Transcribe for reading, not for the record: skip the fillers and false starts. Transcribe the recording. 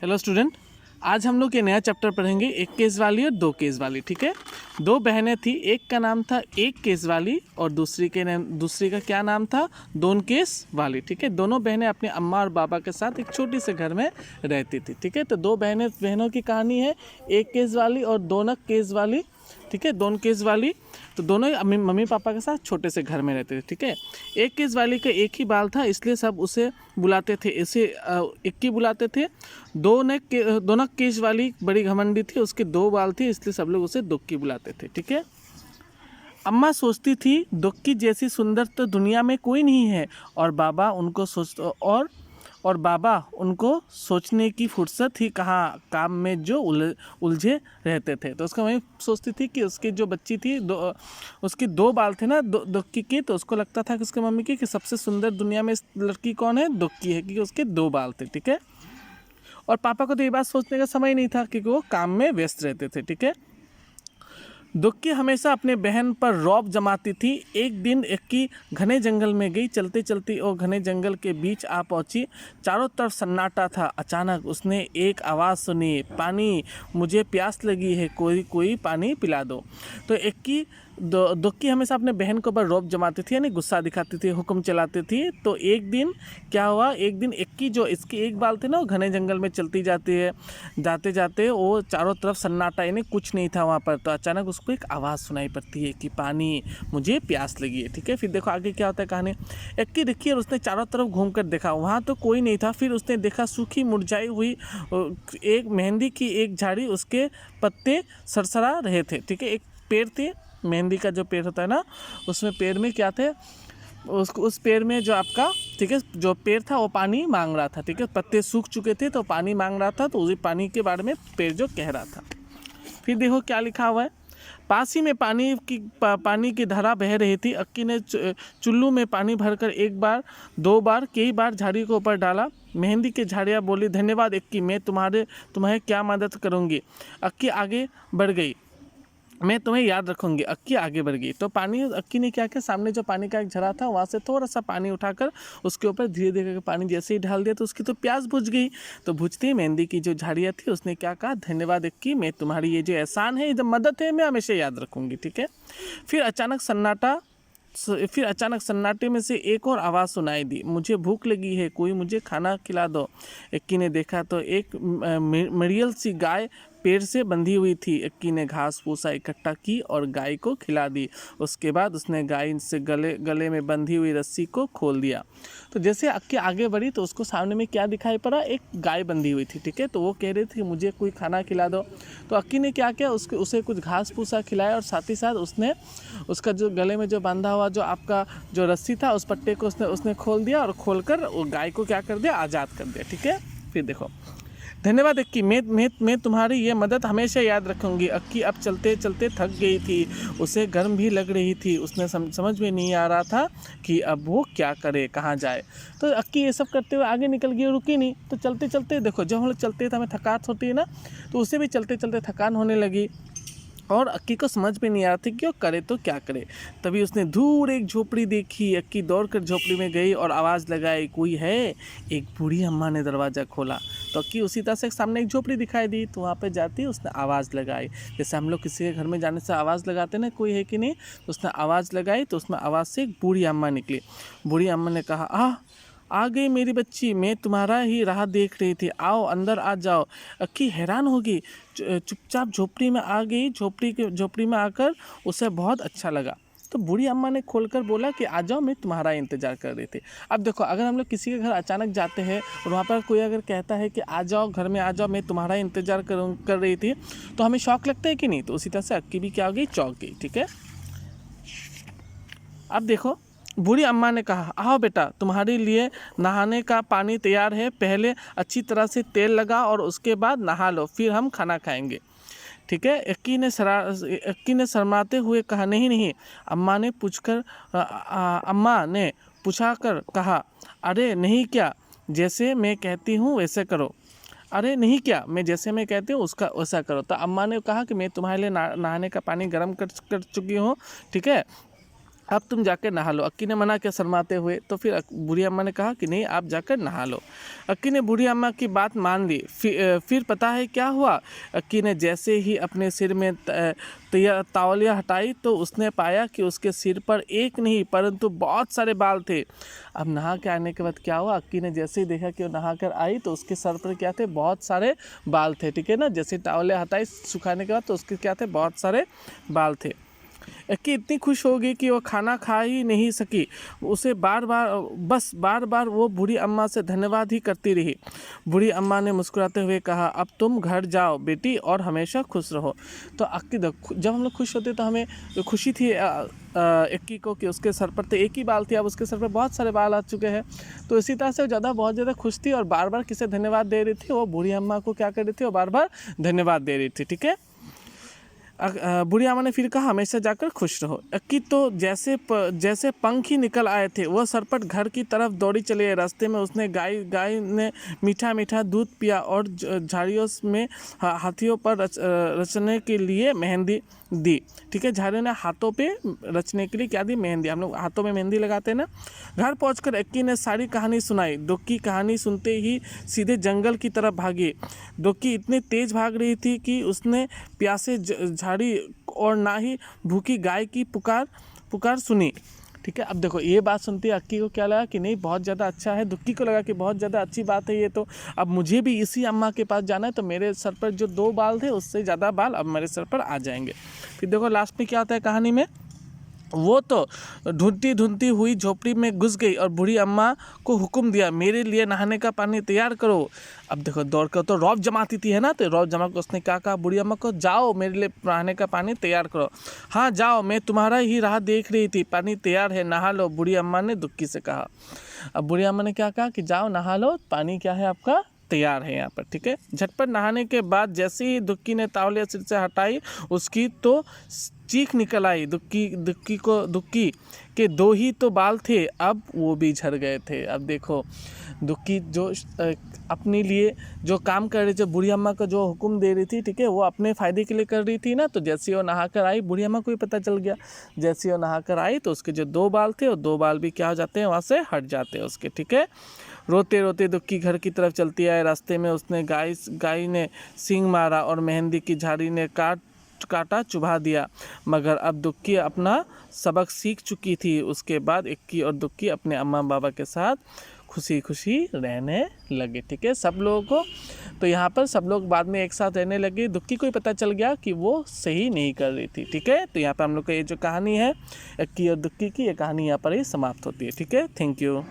Hello student, आज हम लोग ये नया चैप्टर पढ़ेंगे, एक केस वाली और दो केस वाली। ठीक है, दो बहनें थी, एक का नाम था एक केस वाली और दूसरी का क्या नाम था, दोन केस वाली। ठीक है, दोनों बहनें अपने अम्मा और बाबा के साथ एक छोटी से घर में रहती थी। ठीक है, तो दो बहनों की कहानी है, एक केस वाली और दोनों केस वाली। ठीक है, दोनों केस वाली, तो दोनों ही मम्मी पापा के साथ छोटे से घर में रहते थे। ठीक है, एक केस वाली का एक ही बाल था, इसलिए सब उसे बुलाते थे, इसे इक्की बुलाते थे। दोनों केस वाली बड़ी घमंडी थी, उसके दो बाल थे, इसलिए सब लोग उसे दुक्की बुलाते थे। ठीक है, अम्मा सोचती थी दुक्की जैसी सुंदर तो दुनिया में कोई नहीं है, और बाबा उनको सोचने की फुर्सत ही कहाँ, काम में जो उलझे रहते थे। तो उसका वही सोचती थी कि उसकी जो बच्ची थी, उसके दो बाल थे ना दुक्की की, तो उसको लगता था कि उसके मम्मी की कि सबसे सुंदर दुनिया में इस लड़की कौन है, दुक्की है, क्योंकि उसके दो बाल थे। ठीक है, और पापा को तो ये बात सोचने का समय नहीं था क्योंकि वो काम में व्यस्त रहते थे। ठीक है, दुक्की हमेशा अपने बहन पर रौब जमाती थी। एक दिन इक्की घने जंगल में गई, चलते चलते वो घने जंगल के बीच आ पहुंची। चारों तरफ सन्नाटा था। अचानक उसने एक आवाज़ सुनी, पानी, मुझे प्यास लगी है, कोई पानी पिला दो। तो इक्की दुक्की हमेशा अपने बहन के ऊपर रौब जमाती थी, यानी गुस्सा दिखाती थी, हुक्म चलाती थी। तो एक दिन क्या हुआ, एक दिन इक्की, जो इसके एक बाल थे ना, वो घने जंगल में चलती जाती है, जाते जाते वो चारों तरफ सन्नाटा, यानी कुछ नहीं था वहाँ पर। तो अचानक उसको एक आवाज़ सुनाई पड़ती है कि पानी, मुझे प्यास लगी है। ठीक है, फिर देखो आगे क्या होता है कहानी। इक्की देखी और उसने चारों तरफ घूम कर देखा, वहाँ तो कोई नहीं था। फिर उसने देखा सूखी मुरझाई हुई एक मेहंदी की एक झाड़ी, उसके पत्ते सरसरा रहे थे। ठीक है, एक पेड़ थे, मेहंदी का जो पेड़ होता है ना, उसमें पेड़ में क्या थे, उस पेड़ में जो आपका, ठीक है, जो पेड़ था वो पानी मांग रहा था। ठीक है, पत्ते सूख चुके थे तो पानी मांग रहा था, तो उसी पानी के बारे में पेड़ जो कह रहा था। फिर देखो क्या लिखा हुआ है, पास ही में पानी की धारा बह रही थी। अक्की ने चुल्लू में पानी भरकर एक बार, दो बार, कई बार झाड़ी को ऊपर डाला। मेहंदी की झाड़ियाँ बोली, धन्यवाद इक्की, मैं तुम्हें क्या मदद करूँगी। अक्की आगे बढ़ गई, मैं तुम्हें याद रखूंगी। अक्की आगे बढ़ गई तो अक्की ने क्या किया, सामने जो पानी का एक झरा था वहाँ से थोड़ा सा पानी उठाकर उसके ऊपर धीरे धीरे करके पानी जैसे ही डाल दिया तो उसकी तो प्यास बुझ गई। तो बुझते ही मेहंदी की जो झाड़ियाँ थी उसने क्या कहा, धन्यवाद अक्की, मैं तुम्हारी ये जो एहसान है, ये जो मदद है, मैं हमेशा याद रखूंगी। ठीक है, फिर अचानक सन्नाटे में से एक और आवाज़ सुनाई दी, मुझे भूख लगी है, कोई मुझे खाना खिला दो। इक्की ने देखा तो एक मरियल सी गाय पेड़ से बंधी हुई थी। इक्की ने घास भूसा इकट्ठा की और गाय को खिला दी। उसके बाद उसने गाय से गले में बंधी हुई रस्सी को खोल दिया। तो जैसे अक्की आगे बढ़ी तो उसको सामने में क्या दिखाई पड़ा, एक गाय बंधी हुई थी। ठीक है, तो वो कह रही थी मुझे कोई खाना खिला दो। तो अक्की ने क्या किया, उसे कुछ घास भूसा खिलाया और साथ ही साथ उसने उसका जो गले में जो बांधा हुआ जो आपका जो रस्सी था, उस पट्टे को उसने खोल दिया और खोलकर वो गाय को क्या कर दिया, आज़ाद कर दिया। ठीक है, फिर देखो, धन्यवाद अक्की, मैं तुम्हारी ये मदद हमेशा याद रखूंगी। अक्की अब चलते चलते थक गई थी, उसे गर्म भी लग रही थी। उसने समझ में नहीं आ रहा था कि अब वो क्या करे, कहाँ जाए। तो अक्की ये सब करते हुए आगे निकल गई, रुकी नहीं। तो चलते चलते देखो, जब हम लोग चलते तो हमें थकान होती है ना, तो उसे भी चलते चलते थकान होने लगी और अक्की को समझ में नहीं आ रहा था कि वो करे तो क्या करे। तभी उसने दूर एक झोपड़ी देखी। अक्की दौड़कर झोपड़ी में गई और आवाज़ लगाई, कोई है। एक बूढ़ी अम्मा ने दरवाज़ा खोला तो अक्की उसी तरह से सामने एक झोपड़ी दिखाई दी, तो वहाँ पे जाती उसने आवाज़ लगाई, जैसे हम लोग किसी के घर में जाने से आवाज़ लगाते ना, कोई है कि नहीं। तो उसने आवाज़ लगाई तो उसमें आवाज़ से एक बूढ़ी अम्मा निकली। बूढ़ी अम्मा ने कहा, आ गई मेरी बच्ची, मैं तुम्हारा ही राह देख रही थी, आओ अंदर आ जाओ। अक्की हैरान होगी, चुपचाप झोपड़ी में आ गई। झोपड़ी में आकर उसे बहुत अच्छा लगा। तो बूढ़ी अम्मा ने खोलकर बोला कि आ जाओ, मैं तुम्हारा इंतज़ार कर रही थी। अब देखो, अगर हम लोग किसी के घर अचानक जाते हैं और वहाँ पर कोई अगर कहता है कि आ जाओ घर में, आ जाओ, मैं तुम्हारा इंतज़ार कर रही थी, तो हमें शौक लगता है कि नहीं। तो उसी तरह से अक्की भी क्या हो गई, चौंक गई। ठीक है, अब देखो, बूढ़ी अम्मा ने कहा, आओ बेटा, तुम्हारे लिए नहाने का पानी तैयार है, पहले अच्छी तरह से तेल लगा और उसके बाद नहा लो, फिर हम खाना खाएंगे। ठीक है, इक्की ने शर्माते हुए कहा, नहीं नहीं। अम्मा ने पूछा कर कहा, अरे नहीं क्या, जैसे मैं कहती हूँ वैसे करो। अरे नहीं क्या, मैं जैसे मैं कहती हूँ उसका वैसा करो। तो अम्मा ने कहा कि मैं तुम्हारे लिए नहाने का पानी गर्म कर चुकी हूँ। ठीक है, अब तुम जाकर नहा लो। अक्की ने मना किया शर्माते हुए। तो फिर बूढ़ी अम्मा ने कहा कि नहीं, आप जाकर नहा लो। अक्की ने बूढ़ी अम्मा की बात मान ली। फिर पता है क्या हुआ? अक्की ने जैसे ही अपने सिर में तौलिया हटाई तो उसने पाया कि उसके सिर पर एक नहीं परंतु बहुत सारे बाल थे। अब नहा के आने के बाद क्या हुआ? अक्की ने जैसे ही देखा कि वो नहा कर आई तो उसके सर पर क्या थे? बहुत सारे बाल थे। ठीक है ना, जैसे तौलिया हटाई सुखाने के बाद तो उसके क्या थे? बहुत सारे बाल थे। अक्की इतनी खुश हो गई कि वो खाना खा ही नहीं सकी। उसे बार बार वो बूढ़ी अम्मा से धन्यवाद ही करती रही। बूढ़ी अम्मा ने मुस्कुराते हुए कहा, अब तुम घर जाओ बेटी और हमेशा खुश रहो। तो अक्की जब हम लोग खुश होते तो हमें खुशी थी अक्की को कि उसके सर पर तो एक ही बाल थे, अब उसके सर पर बहुत सारे बाल आ चुके हैं। तो इसी तरह से बहुत ज़्यादा खुश थी और बार बार किसे धन्यवाद दे रही थी? वो बूढ़ी अम्मा को क्या कर रही थी? वो बार बार धन्यवाद दे रही थी। ठीक है। बूढ़ी अम्मा ने फिर कहा, हमेशा जाकर खुश रहो। अक्की तो जैसे पंख ही निकल आए थे। वह सरपट घर की तरफ दौड़ी चली गई। रास्ते में उसने गाय ने मीठा मीठा दूध पिया और झाड़ियों में हाथियों पर रचने के लिए मेहंदी दी। ठीक है, झाड़ियों ने हाथों पे रचने के लिए क्या दी? मेहंदी। हम लोग हाथों में मेहंदी लगाते हैं ना। घर पहुंचकर अक्की ने सारी कहानी सुनाई। दुक्की कहानी सुनते ही सीधे जंगल की तरफ भागी। दुक्की इतनी तेज भाग रही थी कि उसने प्यासे झाड़ी और ना ही भूखी गाय की पुकार सुनी। ठीक है, अब देखो ये बात सुनती है अक्की को क्या लगा कि नहीं, बहुत ज़्यादा अच्छा है। दुक्की को लगा कि बहुत ज़्यादा अच्छी बात है ये तो। अब मुझे भी इसी अम्मा के पास जाना है तो मेरे सर पर जो 2 बाल थे उससे ज़्यादा बाल अब मेरे सर पर आ जाएंगे। फिर देखो लास्ट में क्या होता है कहानी में, वो तो ढूंढती हुई झोपड़ी में घुस गई और बूढ़ी अम्मा को हुक्म दिया, मेरे लिए नहाने का पानी तैयार करो। अब देखो दौड़ कर तो रौब जमाती थी है ना, तो रौब जमा कर उसने क्या कहा बूढ़ी अम्मा को, जाओ मेरे लिए नहाने का पानी तैयार करो। हाँ जाओ, मैं तुम्हारा ही राह देख रही थी, पानी तैयार है, नहा लो, बूढ़ी अम्मा ने दुक्की से कहा। अब बूढ़ी अम्मा ने क्या कहा कि जाओ नहा लो, पानी क्या है आपका तैयार है यहाँ पर। ठीक है, झटपट नहाने के बाद जैसे ही दुक्की ने तौलिया सिर से हटाई उसकी तो चीख निकल आई। दुक्की के 2 ही तो बाल थे, अब वो भी झड़ गए थे। अब देखो दुक्की जो अपने लिए जो काम कर रही थी, बूढ़ी अम्मा को जो हुक्म दे रही थी, ठीक है, वो अपने फ़ायदे के लिए कर रही थी ना। तो जैसे वो नहा कर आई, बूढ़ी अम्मा को भी पता चल गया। जैसे वो नहा कर आई तो उसके जो 2 बाल थे वो 2 बाल भी क्या हो जाते हैं, वहाँ से हट जाते हैं उसके। ठीक है, रोते रोते दुक्की घर की तरफ चलती आई। रास्ते में उसने गाय ने सींग मारा और मेहंदी की झाड़ी ने काटा चुभा दिया, मगर अब दुक्की अपना सबक सीख चुकी थी। उसके बाद इक्की और दुक्की अपने अम्मा बाबा के साथ खुशी खुशी रहने लगे। ठीक है, सब लोगों को तो यहाँ पर सब लोग बाद में एक साथ रहने लगे। दुक्की को ही पता चल गया कि वो सही नहीं कर रही थी। ठीक है, तो यहाँ पर हम लोग का ये जो कहानी है इक्की और दुक्की की, ये कहानी यहाँ पर ही समाप्त होती है। ठीक है, थैंक यू।